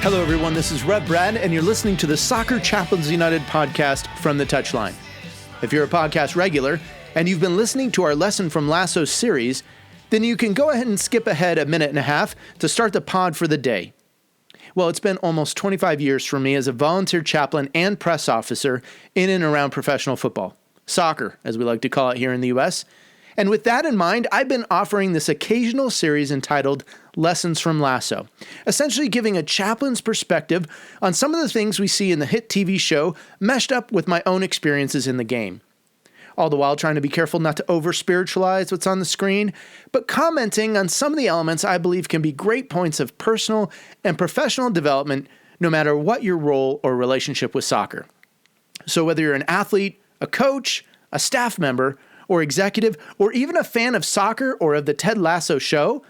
Hello, everyone. This is Rev Brad, and you're listening to the Soccer Chaplains United podcast, From the Touchline. If you're a podcast regular and you've been listening to our Lesson from Lasso series, then you can go ahead and skip ahead a minute and a half to start the pod for the day. Well, it's been almost 25 years for me as a volunteer chaplain and press officer in and around professional football. Soccer, as we like to call it here in the U.S. And with that in mind, I've been offering this occasional series entitled Lessons from Lasso, essentially giving a chaplain's perspective on some of the things we see in the hit TV show meshed up with my own experiences in the game. All the while trying to be careful not to over-spiritualize what's on the screen, but commenting on some of the elements I believe can be great points of personal and professional development no matter what your role or relationship with soccer. So whether you're an athlete, a coach, a staff member, or executive, or even a fan of soccer or of the Ted Lasso show,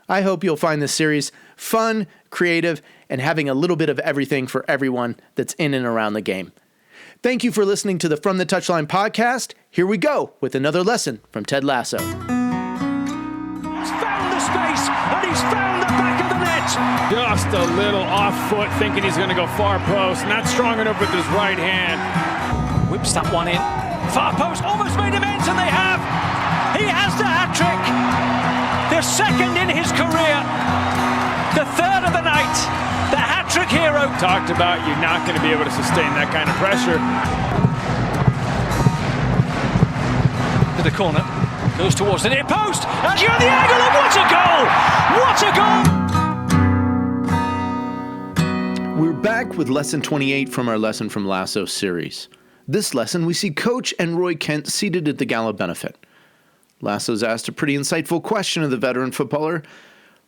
I hope you'll find this series fun, creative, and having a little bit of everything for everyone that's in and around the game. Thank you for listening to the From the Touchline podcast. Here we go with another lesson from Ted Lasso. He's found the space, and he's found the back of the net. Just a little off foot, thinking he's going to go far post. Not strong enough with his right hand. Whips that one in. Far post, almost made amends, and they have. He has the hat-trick. The second in his career. The third of the night. The hat-trick hero. Talked about you're not going to be able to sustain that kind of pressure. To the corner. Goes towards the near post. And you're the angle, and what a goal! What a goal! We're back with Lesson 28 from our Lesson from Lasso series. This lesson, we see Coach and Roy Kent seated at the gala benefit. Lasso's asked a pretty insightful question of the veteran footballer.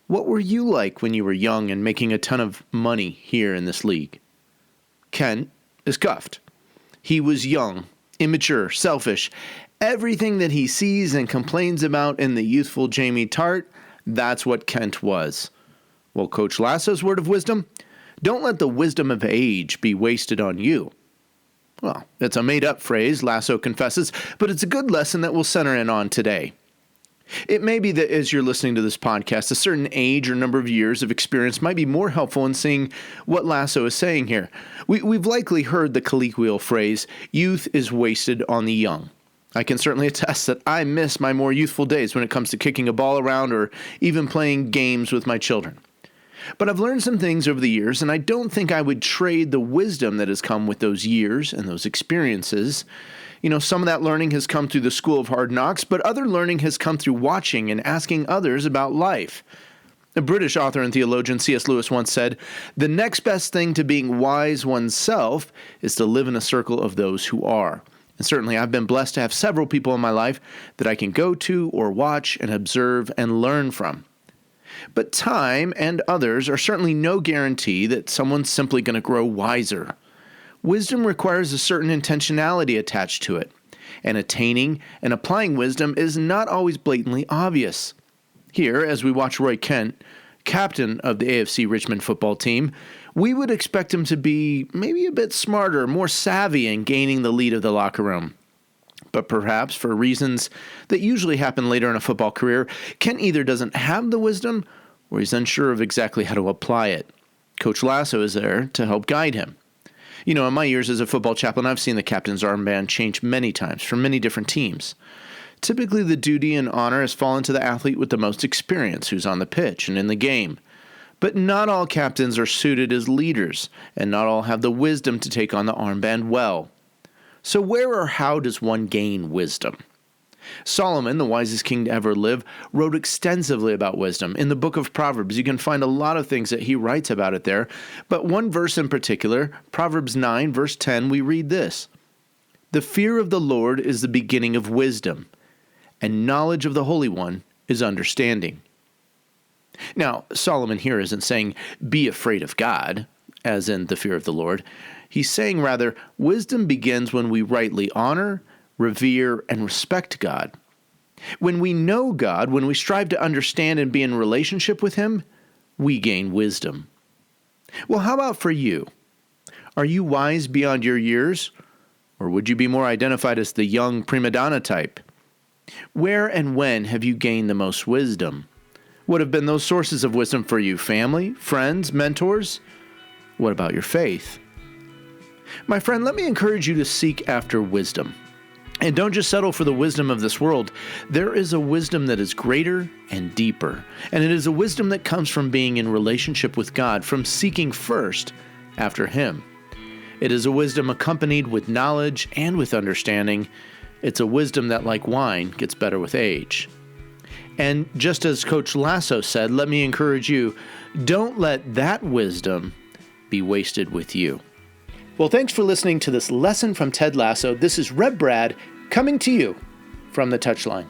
What were you like when you were young and making a ton of money here in this league? Kent is cuffed. He was young, immature, selfish. Everything that he sees and complains about in the youthful Jamie Tartt, that's what Kent was. Well, Coach Lasso's word of wisdom? Don't let the wisdom of age be wasted on you. Well, it's a made-up phrase, Lasso confesses, but it's a good lesson that we'll center in on today. It may be that as you're listening to this podcast, a certain age or number of years of experience might be more helpful in seeing what Lasso is saying here. We've likely heard the colloquial phrase, youth is wasted on the young. I can certainly attest that I miss my more youthful days when it comes to kicking a ball around or even playing games with my children. But I've learned some things over the years, and I don't think I would trade the wisdom that has come with those years and those experiences. You know, some of that learning has come through the school of hard knocks, but other learning has come through watching and asking others about life. A British author and theologian, C.S. Lewis, once said, "The next best thing to being wise oneself is to live in a circle of those who are." And certainly I've been blessed to have several people in my life that I can go to or watch and observe and learn from. But time and others are certainly no guarantee that someone's simply going to grow wiser. Wisdom requires a certain intentionality attached to it, and attaining and applying wisdom is not always blatantly obvious. Here, as we watch Roy Kent, captain of the AFC Richmond football team, we would expect him to be maybe a bit smarter, more savvy in gaining the lead of the locker room. But perhaps for reasons that usually happen later in a football career, Kent either doesn't have the wisdom or he's unsure of exactly how to apply it. Coach Lasso is there to help guide him. You know, in my years as a football chaplain, I've seen the captain's armband change many times for many different teams. Typically, the duty and honor has fallen to the athlete with the most experience who's on the pitch and in the game. But not all captains are suited as leaders, and not all have the wisdom to take on the armband well. So where or how does one gain wisdom? Solomon, the wisest king to ever live, wrote extensively about wisdom. In the book of Proverbs, you can find a lot of things that he writes about it there. But one verse in particular, Proverbs 9, verse 10, we read this: "The fear of the Lord is the beginning of wisdom, and knowledge of the Holy One is understanding." Now, Solomon here isn't saying, be afraid of God, as in the fear of the Lord. He's saying rather, wisdom begins when we rightly honor, revere, and respect God. When we know God, when we strive to understand and be in relationship with Him, we gain wisdom. Well, how about for you? Are you wise beyond your years? Or would you be more identified as the young prima donna type? Where and when have you gained the most wisdom? What have been those sources of wisdom for you? Family, friends, mentors? What about your faith? My friend, let me encourage you to seek after wisdom. And don't just settle for the wisdom of this world. There is a wisdom that is greater and deeper. And it is a wisdom that comes from being in relationship with God, from seeking first after Him. It is a wisdom accompanied with knowledge and with understanding. It's a wisdom that, like wine, gets better with age. And just as Coach Lasso said, let me encourage you, don't let that wisdom be wasted with you. Well, thanks for listening to this lesson from Ted Lasso. This is Reb Brad coming to you from the Touchline.